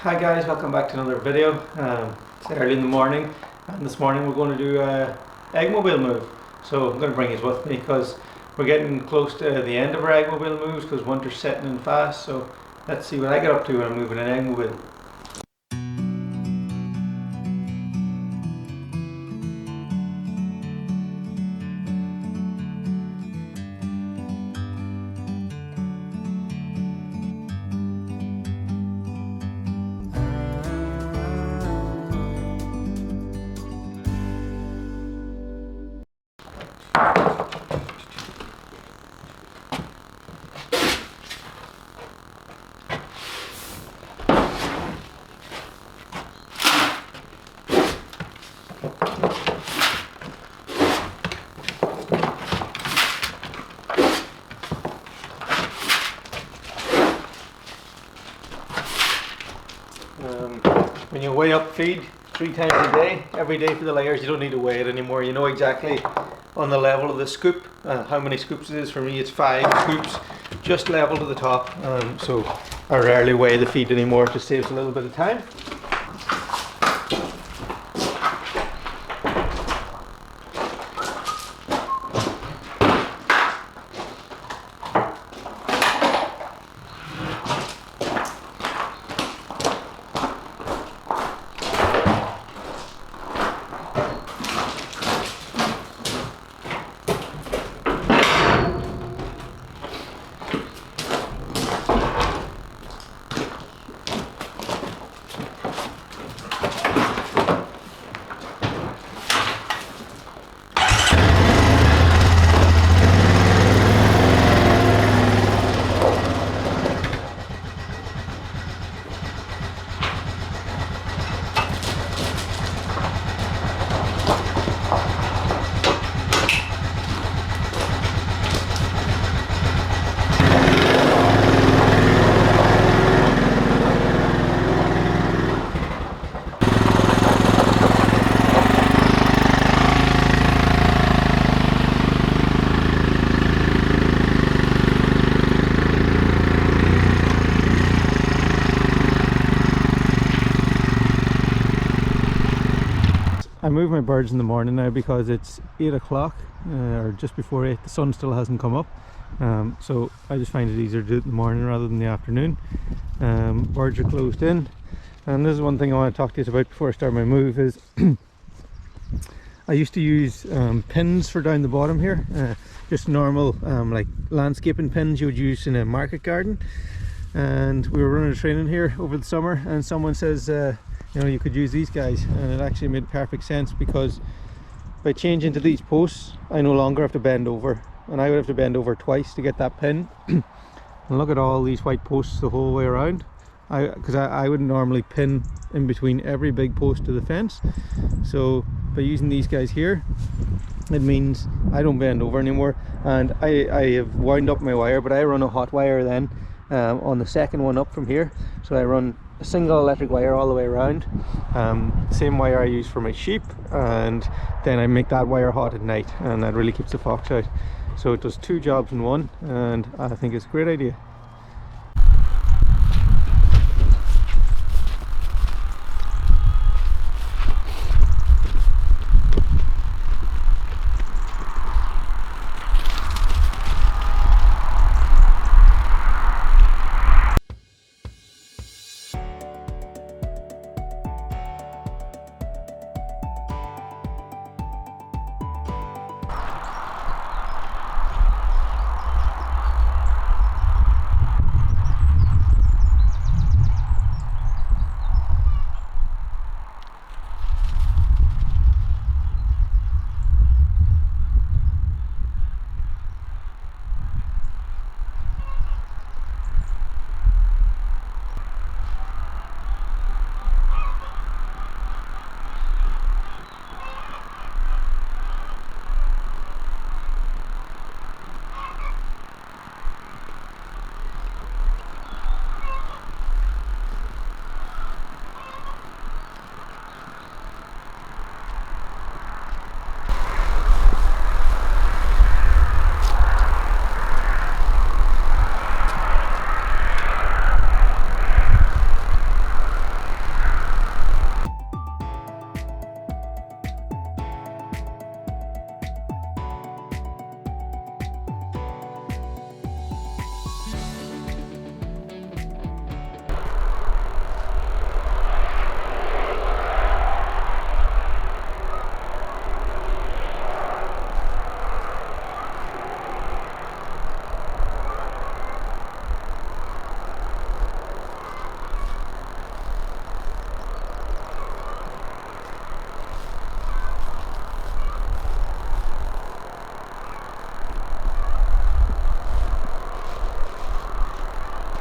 Hi guys, welcome back to another video. It's early in the morning, and this morning we're going to do a eggmobile move. So I'm going to bring you with me because we're getting close to the end of our eggmobile moves because winter's setting in fast. So let's see what I get up to when I'm moving an eggmobile. When you weigh up feed 3 times a day, every day for the layers, you don't need to weigh it anymore. You know exactly on the level of the scoop how many scoops it is. For me it's 5 scoops, just level to the top. So I rarely weigh the feed anymore, it just saves a little bit of time. I move my birds in the morning now because it's 8 o'clock or just before 8. The sun still hasn't come up, so I just find it easier to do it in the morning rather than the afternoon. Birds are closed in, and this is one thing I want to talk to you about before I start my move is I used to use pins for down the bottom here, just normal like landscaping pins you would use in a market garden. And we were running a training here over the summer, and someone says you know, you could use these guys, and it actually made perfect sense because by changing to these posts I no longer have to bend over, and I would have to bend over twice to get that pin. And look at all these white posts the whole way around, because I would normally pin in between every big post to the fence. So by using these guys here, it means I don't bend over anymore. And I have wound up my wire, but I run a hot wire then on the second one up from here. So I run a single electric wire all the way around, same wire I use for my sheep, and then I make that wire hot at night, and that really keeps the fox out. So it does 2 jobs in one, and I think it's a great idea.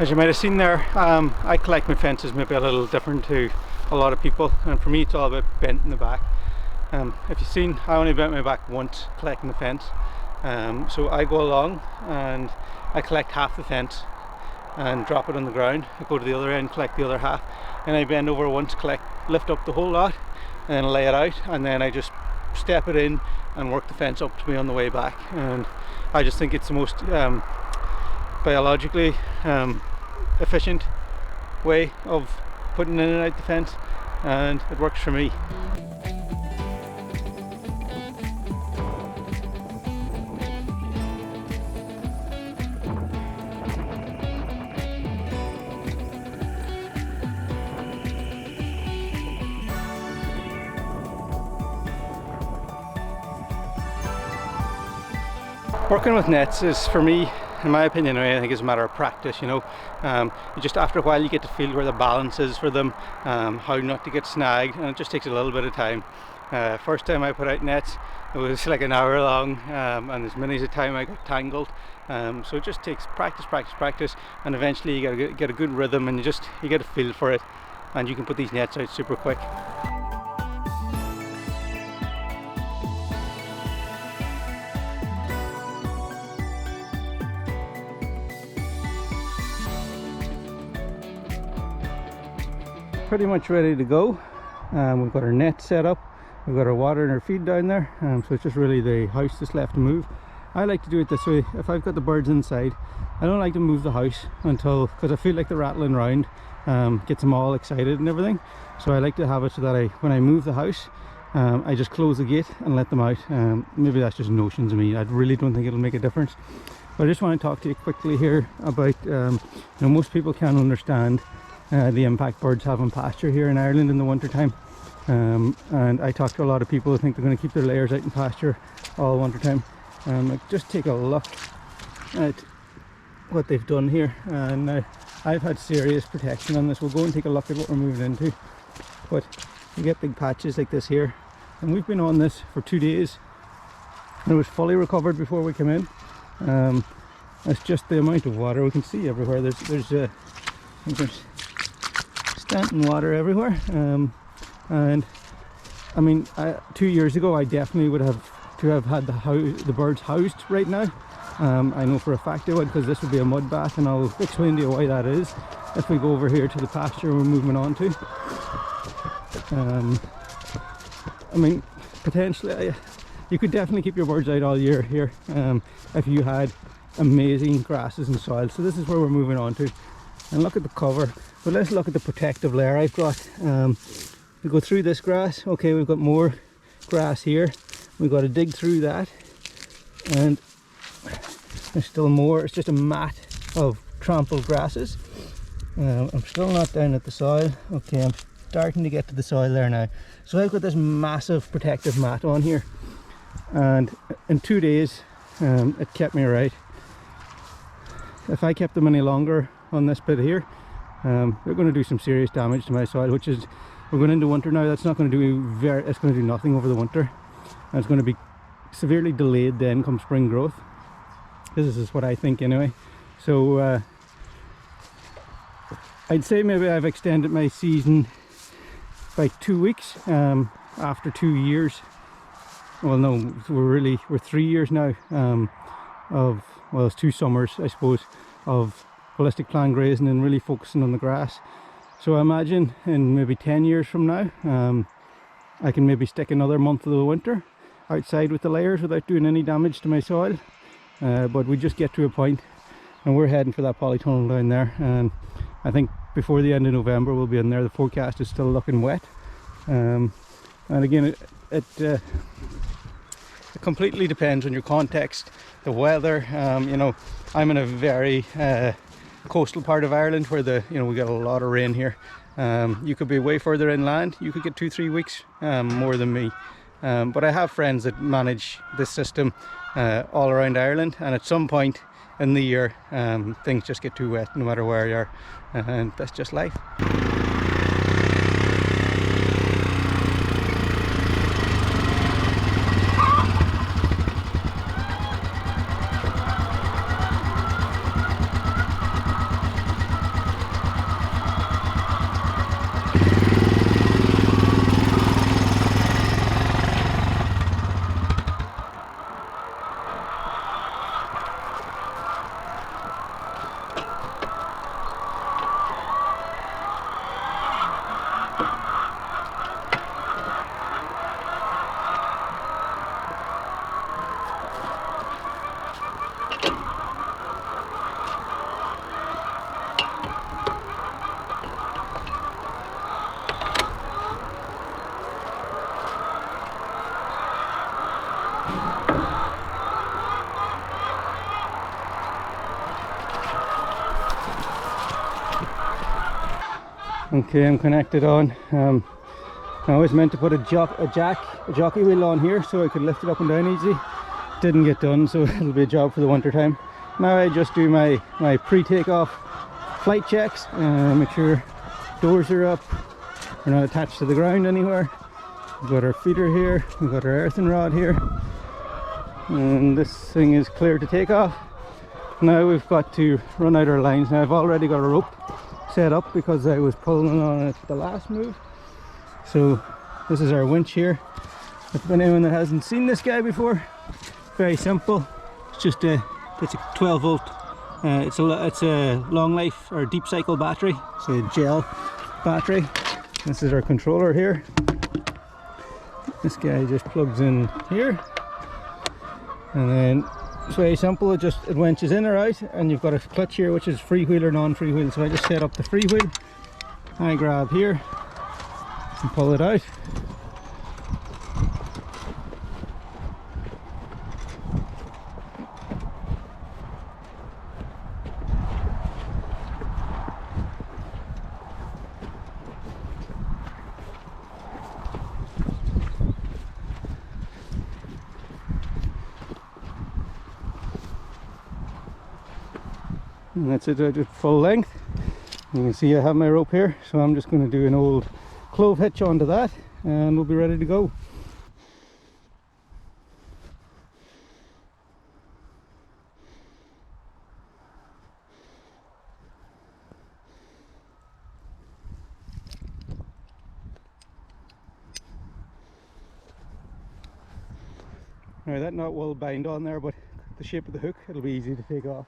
As you might have seen there, I collect my fences maybe a little different to a lot of people, and for me it's all about bent in the back. If you've seen, I only bent my back once collecting the fence. So I go along and I collect half the fence and drop it on the ground. I go to the other end, collect the other half, and I bend over once, lift up the whole lot and lay it out, and then I just step it in and work the fence up to me on the way back. And I just think it's the most biologically efficient way of putting in and out the fence, and it works for me. Working with nets is, for me, in my opinion anyway, I think it's a matter of practice, you know. Just after a while you get to feel where the balance is for them, how not to get snagged, and it just takes a little bit of time. First time I put out nets, it was like an hour long, and as many as a time I got tangled. So it just takes practice, and eventually you gotta get a good rhythm, and you get a feel for it, and you can put these nets out super quick. Pretty much ready to go. We've got our net set up, we've got our water and our feed down there, so it's just really the house that's left to move. I like to do it this way. If I've got the birds inside, I don't like to move the house because I feel like the rattling around gets them all excited and everything. So I like to have it so that when I move the house, I just close the gate and let them out. Maybe that's just notions of me. I really don't think it'll make a difference. But I just want to talk to you quickly here about, most people can't understand the impact birds have on pasture here in Ireland in the winter time, and I talk to a lot of people who think they're going to keep their layers out in pasture all winter time. Just take a look at what they've done here, and I've had serious protection on this. We'll go and take a look at what we're moving into, but you get big patches like this here, and we've been on this for 2 days, and it was fully recovered before we came in. It's just the amount of water we can see everywhere. There's standing water everywhere, and I mean, 2 years ago I definitely would have had the birds housed right now. I know for a fact they would, because this would be a mud bath, and I'll explain to you why that is if we go over here to the pasture we're moving on to. I mean, potentially you could definitely keep your birds out all year here if you had amazing grasses and soil. So this is where we're moving on to, and look at the cover. But let's look at the protective layer I've got. We go through this grass. Okay, we've got more grass here. We've got to dig through that, and there's still more. It's just a mat of trampled grasses. I'm still not down at the soil. Okay, I'm starting to get to the soil there now. So I've got this massive protective mat on here, and in 2 days it kept me right. If I kept them any longer on this bit here, they're going to do some serious damage to my soil, which is, we're going into winter now. That's not going to do it's going to do nothing over the winter, and it's going to be severely delayed then come spring growth. This is what I think anyway. So I'd say maybe I've extended my season by 2 weeks after 2 years. Well, no, we're 3 years now well, it's 2 summers I suppose of holistic plan grazing and really focusing on the grass. So I imagine in maybe 10 years from now, I can maybe stick another month of the winter outside with the layers without doing any damage to my soil. But we just get to a point, and we're heading for that polytunnel down there, and I think before the end of November we'll be in there. The forecast is still looking wet, and again it completely depends on your context, the weather. I'm in a very coastal part of Ireland where we get a lot of rain here. You could be way further inland, you could get 2-3 weeks more than me. But I have friends that manage this system all around Ireland, and at some point in the year things just get too wet no matter where you are, and that's just life. Okay, I'm connected on. I was meant to put a jockey wheel on here so I could lift it up and down easy. Didn't get done, so it'll be a job for the winter time. Now I just do my pre-takeoff flight checks, make sure doors are up, we're not attached to the ground anywhere. We've got our feeder here, we've got our earthing rod here, and this thing is clear to take off. Now we've got to run out our lines. Now I've already got a rope set up because I was pulling on it the last move. So this is our winch here. If anyone that hasn't seen this guy before, very simple. It's just it's a 12 volt. It's a long life or deep cycle battery. It's a gel battery. This is our controller here. This guy just plugs in here, and then it's very simple. It winches in or out, and you've got a clutch here which is freewheel or non-freewheel. So I just set up the freewheel. I grab here and pull it out. And that's it at full length. You can see I have my rope here, so I'm just going to do an old clove hitch onto that and we'll be ready to go. Now that knot will bind on there, but the shape of the hook, it'll be easy to take off.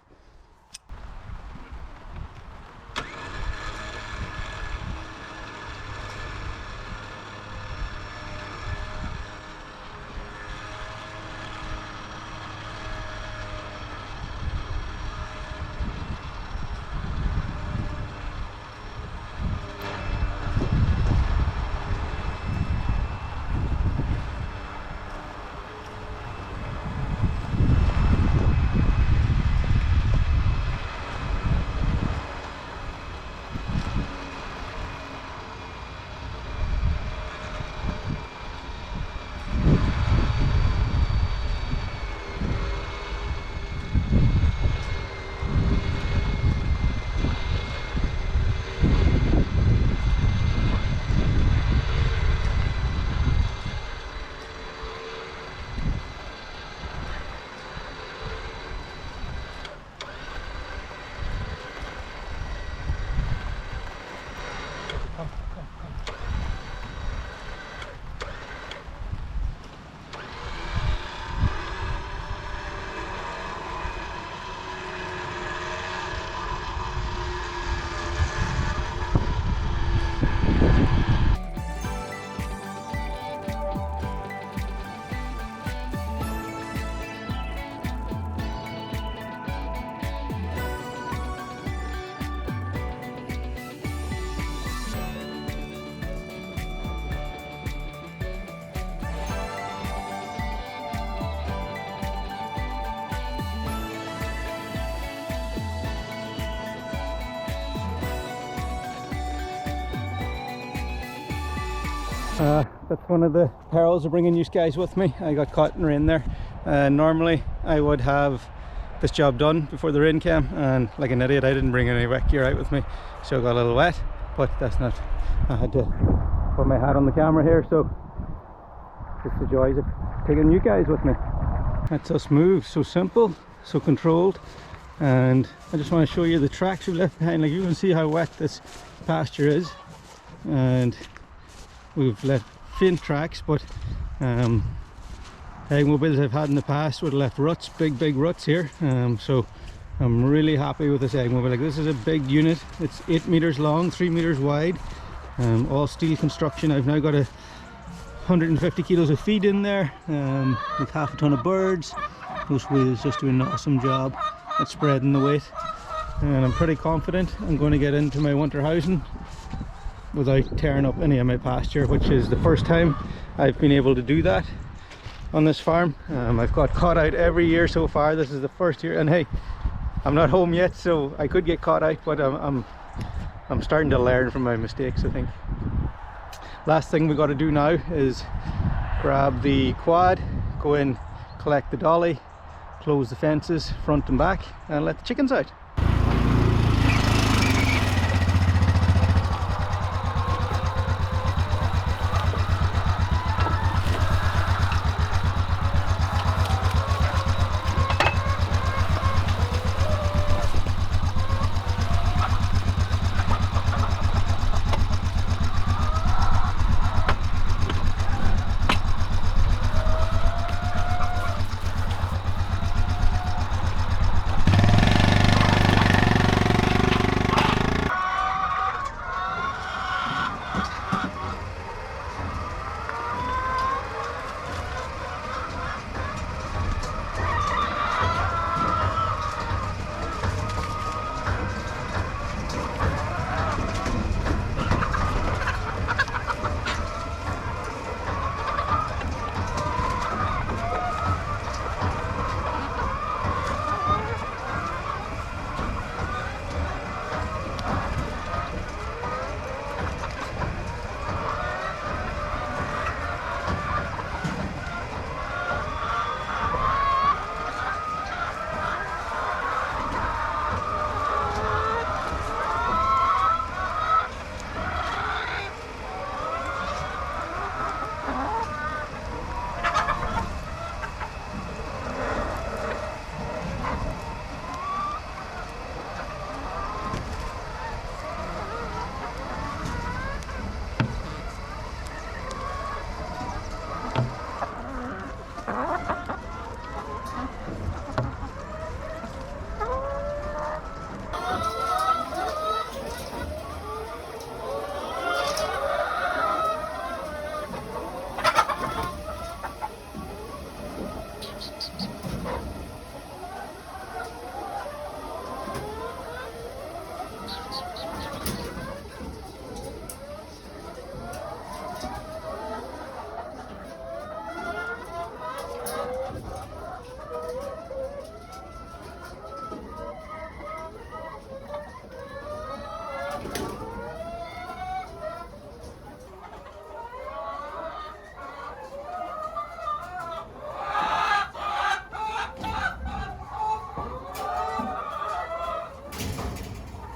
That's one of the perils of bringing you guys with me. I got caught in rain there. Normally I would have this job done before the rain came, and like an idiot I didn't bring any wet gear out with me, so I got a little wet, but that's not, I had to put my hat on the camera here, so just the joys of taking you guys with me. That's so smooth, so simple, so controlled, and I just want to show you the tracks we left behind. Like, you can see how wet this pasture is, and we've left faint tracks, but automobiles I've had in the past would have left ruts, big ruts here. So I'm really happy with this automobile. Like, this is a big unit. It's 8 meters long, 3 meters wide, all steel construction. I've now got 150 kilos of feed in there, with half a ton of birds. Those wheels just doing an awesome job at spreading the weight, and I'm pretty confident I'm going to get into my winter housing without tearing up any of my pasture, which is the first time I've been able to do that on this farm. I've got caught out every year so far. This is the first year, and hey, I'm not home yet, so I could get caught out, but I'm I'm starting to learn from my mistakes, I think. Last thing we got to do now is grab the quad, go in, collect the dolly, close the fences front and back, and let the chickens out.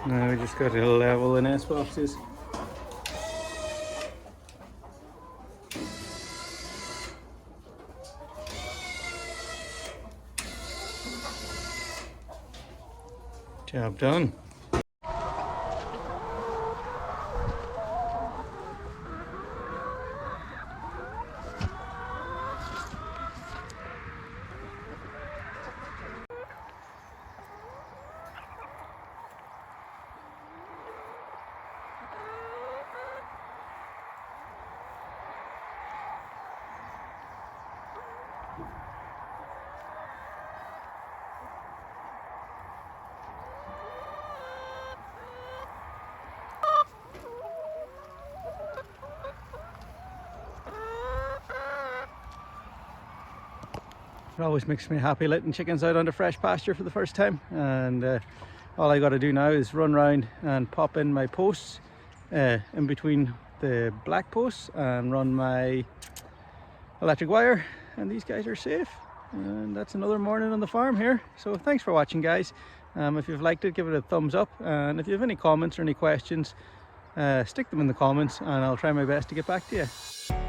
Now we just got to level the nest boxes. Job done. It always makes me happy letting chickens out onto fresh pasture for the first time, and all I got to do now is run around and pop in my posts in between the black posts and run my electric wire, and these guys are safe. And that's another morning on the farm here. So thanks for watching, guys. If you've liked it, give it a thumbs up, and if you have any comments or any questions, stick them in the comments and I'll try my best to get back to you.